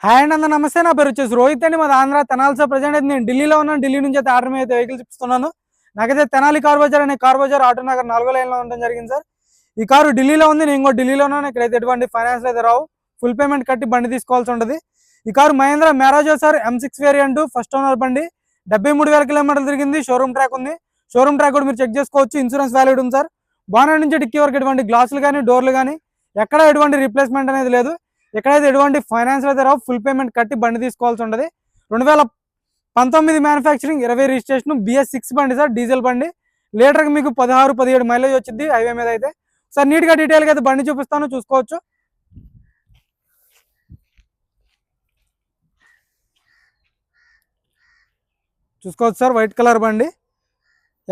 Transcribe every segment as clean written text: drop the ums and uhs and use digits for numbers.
Hi అండి, అందరూ నమస్తే. నా పేరు వచ్చేసి రోహిత్ అండి. మాది ఆంధ్ర తెనాలి. ప్రజెంట్ అయితే నేను ఢిల్లీలో ఉన్నాను. ఢిల్లీ నుంచి అయితే ఆర్డర్ మీద అయితే వెహికల్స్ ఇస్తున్నాను. నాకైతే తెనాలి కార్ బజార్ అనే కార్ బజార్ ఆటో నగర్ 4వ లైన్లో ఉండడం జరిగింది సార్. ఈ కారు ఢిల్లీలో ఉంది, నేను కూడా ఢిల్లీలో ఉన్నాను. ఇక్కడైతే ఎటువంటి ఫైనాన్స్ అయితే రావు, ఫుల్ పేమెంట్ కట్టి బండి తీసుకోవాల్సి ఉంటుంది. ఈ car Mahindra Marazzo sir, M6 variant, first owner బండి. 73,000 కిలోమీటర్లు తిరిగింది. షోరూమ్ ట్రాక్ ఉంది. షోరూమ్ ట్రాక్ కూడా మీరు చెక్ చేసుకోవచ్చు. ఇన్సూరెన్స్ వ్యాలిడ్ ఉంది సార్. బానెట్ నుంచి డిక్కీ వరకు ఎటువంటి గ్లాసులు కానీ డోర్లు కానీ ఎక్కడ ఎటువంటి రీప్లేస్మెంట్ అనేది లేదు. ఎక్కడైతే ఎటువంటి ఫైనాన్స్ అయితే రావు, ఫుల్ పేమెంట్ కట్టి బండి తీసుకోవాల్సి ఉంటుంది. 2019 మ్యానుఫ్యాక్చరింగ్, 20 రిజిస్ట్రేషన్, BS6 బండి సార్, డీజిల్ బండి. లీటర్కి మీకు 16-17 మైలేజ్ వచ్చింది హైవే మీద అయితే. సార్ నీట్గా డీటెయిల్గా అయితే బండి చూపిస్తాను, చూసుకోవచ్చు. సార్, వైట్ కలర్ బండి,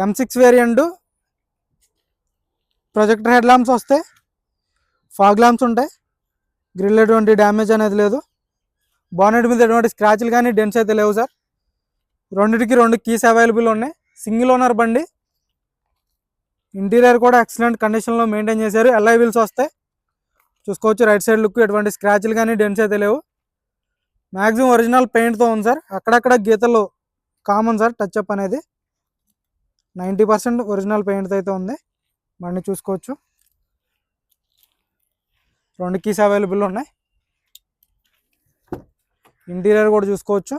M6 variant. Projector head lamps వస్తాయి, ఫాగ్ ల్యాంప్స్ ఉంటాయి. గ్రిల్ ఎటువంటి డ్యామేజ్ అనేది లేదు. బానెట్ మీద ఎటువంటి స్క్రాచ్లు కానీ డెంట్స్ అయితే లేవు సార్. రెండింటికి 2 కీస్ అవైలబుల్ ఉన్నాయి. సింగిల్ ఓనర్ బండి. ఇంటీరియర్ కూడా ఎక్సలెంట్ కండిషన్లో మెయింటైన్ చేశారు. LI వీల్స్ వస్తాయి, చూసుకోవచ్చు. రైట్ సైడ్ లుక్ ఎటువంటి స్క్రాచ్లు కానీ డెంట్స్ అయితే లేవు. మ్యాక్సిమం ఒరిజినల్ పెయింట్తో ఉంది సార్. అక్కడక్కడ గీతలు కామన్ సార్, టచ్అప్ అనేది. 90% ఒరిజినల్ పెయింట్తో అయితే ఉంది బండి, చూసుకోవచ్చు. 2 కీస్ అవైలబుల్ ఉన్నాయి. ఇంటీరియర్ కూడా చూసుకోవచ్చు.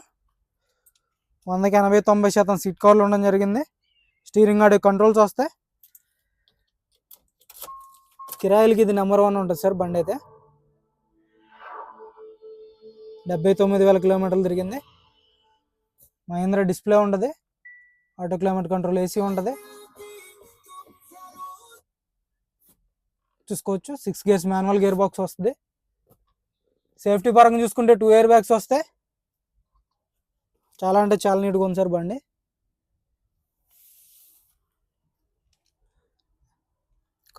100కి 80-90% సీట్ కవర్లు ఉండడం జరిగింది. స్టీరింగ్ ఆడియో కంట్రోల్స్ వస్తాయి. కిరాయిలకి ఇది నెంబర్ 1 ఉంటుంది సార్ బండి అయితే. 79,000 కిలోమీటర్లు తిరిగింది. మహేంద్ర డిస్ప్లే ఉంటుంది. ఆటో క్లైమేట్ కంట్రోల్, AC ఉంటుంది, చూసుకోవచ్చు. 6 గేర్స్ మాన్యువల్ గేర్ బాక్స్ వస్తుంది. సేఫ్టీ పరంగా చూసుకుంటే 2 ఎయిర్ బ్యాగ్స్ వస్తాయి. చాలా అంటే చాలా నీట్గా ఉంది సార్ బండి.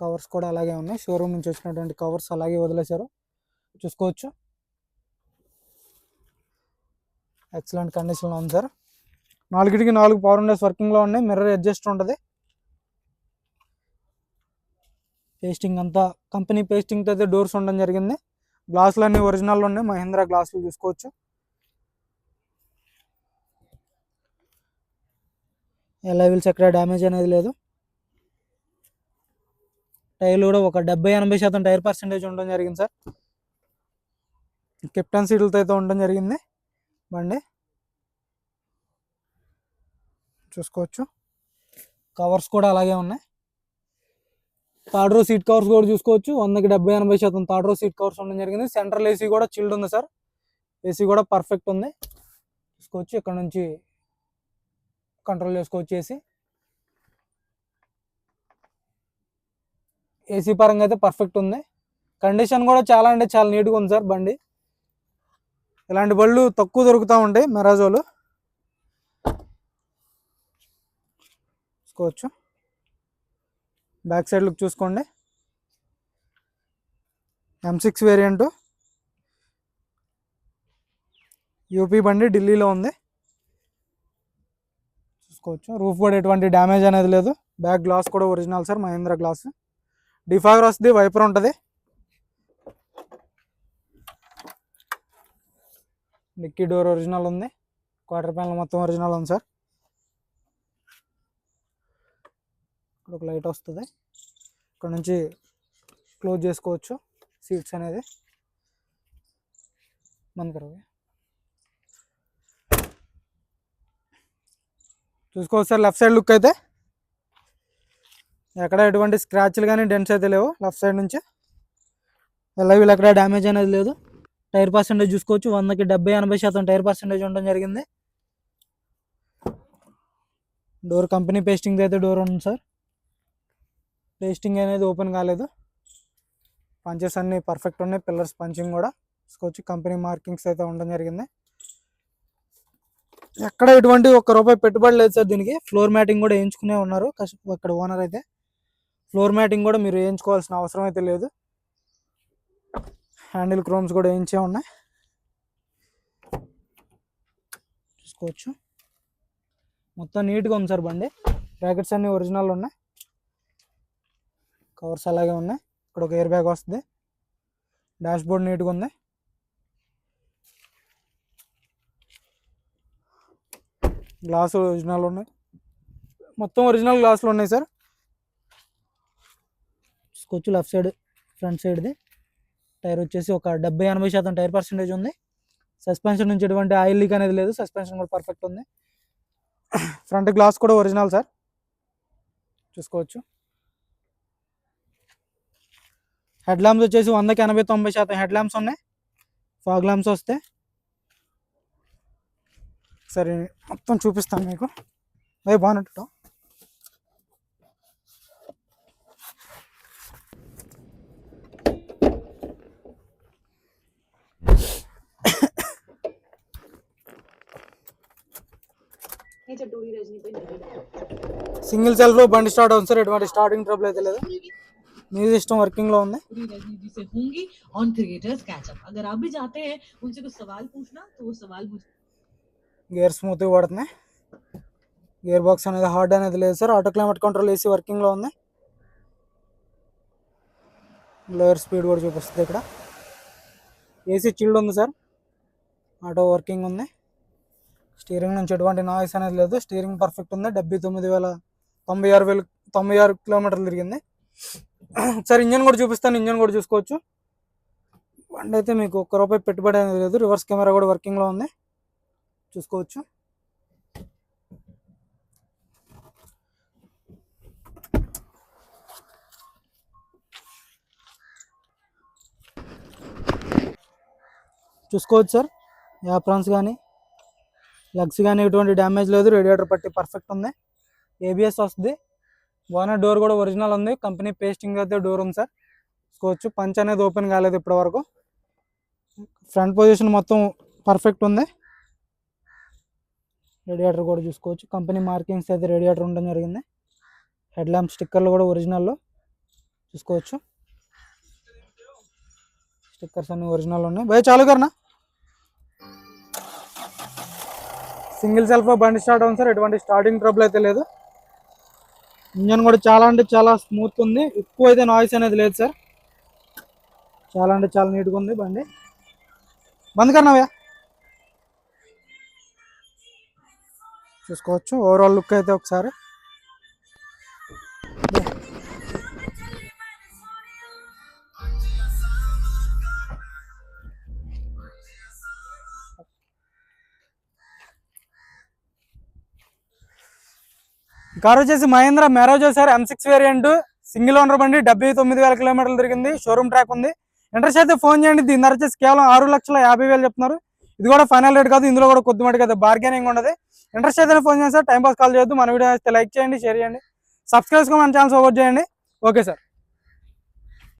కవర్స్ కూడా అలాగే ఉన్నాయి. షోరూమ్ నుంచి వచ్చినటువంటి కవర్స్ అలాగే వదిలేశారు, చూసుకోవచ్చు. ఎక్సలెంట్ కండిషన్లో ఉంది సార్. 4కి 4 పవర్ విండోస్ వర్కింగ్లో ఉన్నాయి. మిర్రర్ అడ్జస్ట్ ఉంటుంది. పేస్టింగ్ అంతా కంపెనీ పేస్టింగ్తో అయితే డోర్స్ ఉండడం జరిగింది. గ్లాసులు అన్నీ ఒరిజినల్ ఉన్నాయి, మహేంద్ర గ్లాసులు, చూసుకోవచ్చు. LI వీల్స్ ఎక్కడ డ్యామేజ్ అనేది లేదు. టైర్లు కూడా ఒక 70-80% టైర్ పర్సెంటేజ్ ఉండడం జరిగింది సార్. కెప్టెన్ సీట్లతో అయితే ఉండడం జరిగింది బండి, చూసుకోవచ్చు. కవర్స్ కూడా అలాగే ఉన్నాయి. థర్డ్ రో సీట్ కవర్స్ కూడా చూసుకోవచ్చు. 100కి 70-80% థర్డ్ రో సీట్ కవర్స్ ఉండడం జరిగింది. సెంట్రల్ AC కూడా చిల్డ్ ఉంది సార్. AC కూడా పర్ఫెక్ట్ ఉంది, చూసుకోవచ్చు. ఇక్కడ నుంచి కంట్రోల్ చేసుకోవచ్చు. AC పరంగా అయితే పర్ఫెక్ట్ ఉంది. కండిషన్ కూడా చాలా అంటే చాలా నీట్గా ఉంది సార్ బండి. ఇలాంటి బళ్ళు తక్కువ దొరుకుతూ ఉంటాయి మెరాజోలు, చూసుకోవచ్చు. బ్యాక్ సైడ్ లుక్ చూసుకోండి. M6 వేరియంట్, UP బండి, ఢిల్లీలో ఉంది, చూసుకోవచ్చు. రూఫ్ కూడా ఎటువంటి డ్యామేజ్ అనేది లేదు. బ్యాక్ గ్లాస్ కూడా original sir, Mahindra glass. Defogger వస్తుంది, వైపర్ ఉంటుంది. డిక్కీ డోర్ ఒరిజినల్ ఉంది. క్వార్టర్ ప్యానల్ మొత్తం ఒరిజినల్ ఉంది సార్. ఇక్కడ ఒక లైట్ వస్తుంది. ఇక్కడ నుంచి క్లోజ్ చేసుకోవచ్చు సీట్స్ అనేది. చూసుకోవచ్చు సార్. లెఫ్ట్ సైడ్ లుక్ అయితే ఎక్కడ ఎటువంటి స్క్రాచ్లు కానీ డెంట్స్ అయితే లేవు. లెఫ్ట్ సైడ్ నుంచి LI వీల్ ఎక్కడ డ్యామేజ్ అనేది లేదు. టైర్ పర్సెంటేజ్ చూసుకోవచ్చు. 100కి 70-80% టైర్ పర్సెంటేజ్ ఉండడం జరిగింది. డోర్ కంపెనీ పేస్టింగ్ అయితే డోర్ ఉంది సార్. పేస్టింగ్ అనేది ఓపెన్ కాలేదు. పంచెస్ అన్నీ పర్ఫెక్ట్ ఉన్నాయి. పిల్లర్స్ పంచింగ్ కూడా చూసుకోవచ్చు. కంపెనీ మార్కింగ్స్ అయితే ఉండడం జరిగింది. ఎక్కడ ఎటువంటి ₹1 పెట్టుబడి లేదు సార్ దీనికి. ఫ్లోర్ మ్యాటింగ్ కూడా వేయించుకునే ఉన్నారు ఇక్కడ ఓనర్ అయితే. ఫ్లోర్ మ్యాటింగ్ కూడా మీరు వేయించుకోవాల్సిన అవసరం అయితే లేదు. హ్యాండిల్ క్రోమ్స్ కూడా వేయించే ఉన్నాయి, చూసుకోవచ్చు. మొత్తం నీట్గా ఉంది సార్ బండి. బ్రాకెట్స్ అన్నీ ఒరిజినల్ ఉన్నాయి. కవర్స్ అలాగే ఉన్నాయి. ఇక్కడ ఒక ఎయిర్ బ్యాగ్ వస్తుంది. డాష్ బోర్డ్ నీట్గా ఉంది. గ్లాస్ ఒరిజినల్ ఉన్నాయి, మొత్తం ఒరిజినల్ గ్లాసులు ఉన్నాయి సార్. చూసుకోవచ్చు లెఫ్ట్ సైడ్ ఫ్రంట్ సైడ్ది టైర్ వచ్చేసి ఒక 70-80% టైర్ పర్సెంటేజ్ ఉంది. సస్పెన్షన్ నుంచి ఎటువంటి ఆయిల్ లీక్ అనేది లేదు, సస్పెన్షన్ కూడా పర్ఫెక్ట్ ఉంది. ఫ్రంట్ గ్లాస్ కూడా ఒరిజినల్ సార్, చూసుకోవచ్చు. హెడ్ ల్యాంప్స్ వచ్చేసి 100కి 80-90% హెడ్ ల్యాంప్స్ ఉన్నాయి. ఫాగ్ ల్యాంప్స్ వస్తే సరే మొత్తం చూపిస్తాను మీకు. అవి బాగున్నట్టు సింగిల్ సెల్ఫ్ లో బండి స్టార్ట్ అవుతుంది సార్, ఎటువంటి స్టార్టింగ్ ట్రబుల్ అయితే లేదు. మ్యూజిక్ సిస్టమ్ వర్కింగ్ లో ఉంది. గేర్ స్మూత్ గా పడుతున్నాయి. గేర్ బాక్స్ అనేది హార్డ్ అనేది లేదు sir. Auto climate control AC working లో ఉంది. లోయర్ స్పీడ్ కూడా చూపిస్తుంది ఇక్కడ. ఏసీ చిల్డ్ ఉంది సార్. ఆటో వర్కింగ్ ఉంది. స్టీరింగ్ నుంచి ఎటువంటి నాయిస్ అనేది లేదు. స్టీరింగ్ పర్ఫెక్ట్ ఉంది. 96 కిలోమీటర్లు తిరిగింది. సార్ ఇంజన్ కూడా చూపిస్తాను, ఇంజన్ కూడా చూసుకోవచ్చు. బండి అయితే మీకు ₹1 పెట్టుబడి అనేది లేదు. రివర్స్ కెమెరా కూడా వర్కింగ్ లో ఉంది, చూసుకోవచ్చు. చూసుకోవచ్చు సార్, యాప్రాన్స్ కానీ లగ్స్ కానీ ఎటువంటి డ్యామేజ్ లేదు. రేడియేటర్ పట్టి పర్ఫెక్ట్ ఉంది. ఏబిఎస్ వస్తుంది. బోనట్ డోర్ కూడా ఒరిజినల్ ఉంది. కంపెనీ పేస్టింగ్ అయితే డోర్ ఉంది సార్, చూసుకోవచ్చు. పంచ్ అనేది ఓపెన్ కాలేదు ఇప్పటి వరకు. ఫ్రంట్ పొజిషన్ మొత్తం పర్ఫెక్ట్ ఉంది. రేడియేటర్ కూడా చూసుకోవచ్చు. కంపెనీ మార్కింగ్స్ అయితే రేడియేటర్ ఉండడం జరిగింది. హెడ్ ల్యాంప్ స్టిక్కర్లు కూడా ఒరిజినల్లో చూసుకోవచ్చు. స్టిక్కర్స్ అన్ని ఒరిజినల్ ఉన్నాయి. భయ చాలు కర్నా. సింగిల్ సెల్ఫ్ బండి స్టార్ట్ అవుతుంది సార్, ఎటువంటి స్టార్టింగ్ ట్రబుల్ అయితే లేదు. ఇంజన్ కూడా చాలా అంటే చాలా స్మూత్ ఉంది. ఎక్కువ అయితే నాయిస్ అనేది లేదు సార్. చాలా అంటే చాలా నీట్గా ఉంది బండి. బంద్ కర్నావా. చూసుకోవచ్చు ఓవరాల్ లుక్ అయితే ఒకసారి. కార్ వచ్చేసి Mahindra Marazzo sir, M6 variant, single owner బండి, 79,000 కిలోమీటర్లు తిరిగింది. షోరూమ్ ట్రాక్ ఉంది. ఇంట్రెస్ట్ అయితే ఫోన్ చేయండి. దీని ధర వచ్చేసి కేవలం 6,50,000 చెప్తున్నారు. ఇది కూడా ఫైనల్ రేట్ కాదు, ఇందులో కూడా కొద్ది మటుకు అయితే బార్గెనింగ్ ఉండదు. ఇంట్రెస్ట్ అయితే ఫోన్ చేయండి సార్. టైం పాస్ కాల్ చేయొద్దు. మన వీడియో అయితే లైక్ చేయండి, షేర్ చేయండి, సబ్స్క్రైబ్ చేసుకొని మన ఛానల్ సపోర్ట్ చేయండి. Okay sir.